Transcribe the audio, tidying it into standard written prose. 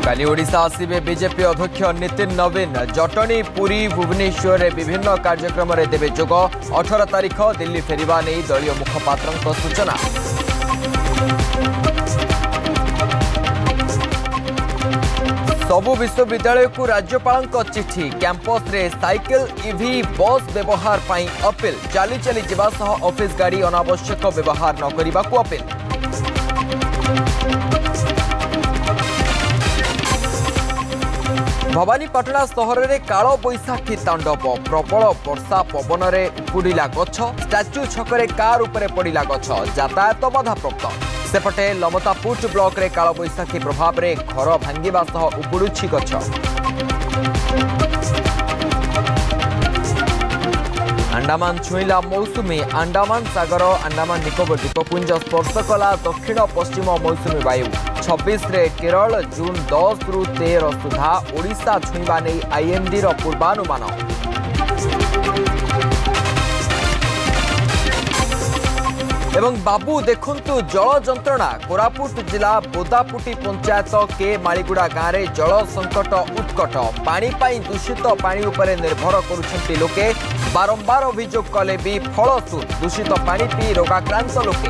काली Odisha आसिबे BJP अध्यक्ष नितिन नवीन जटनी पुरी भुवनेश्वर में विभिन्न कार्यक्रम में देवे जोग 18 तारिख दिल्ली फेरिबा नहीं दलीय मुखपात्र सूचना। सबु विश्वविद्यालय को राज्यपाल चिठी कैंपस रे साइकिल ईवी बस व्यवहार पाई अपील चली चली जीवा सह ऑफिस गाड़ी अनावश्यक व्यवहार न करने को अपील। भवानीपाटना सहर में काल बैशाखी तांडव प्रबल वर्षा पवन में उपुड़ा गछ स्टाच्यू छकरे कार उपरे पड़ा गछ यातायात बाधाप्राप्त। सेपटे लमतापुट ब्लॉक रे काल बैशाखी प्रभाव में घर भांगिबा सह उपुड़ुछि गछ। अंडमान छुईला मौसुमी अंडमान सागर अंडमान निकोबर द्वीपपुंज स्पर्श कला दक्षिण पश्चिम मौसुमी वायु 26 रे केरल जून 10 रु 13 सुधा ओडिशा छुईबा नहीं आईएमडी रो पूर्वानुमान। एवं बाबू देखंतु जल जंत्रणा कोरापुट जिला बोदापुटी पंचायत के मालीगुड़ा गाँव में जल संकट उत्कट पानी पाई दूषित पानी उपरे निर्भर करुछंती लोके बारंबार अभियोग कले भी फलशून्य दूषित पानी पी रोगाक्रांत लोके।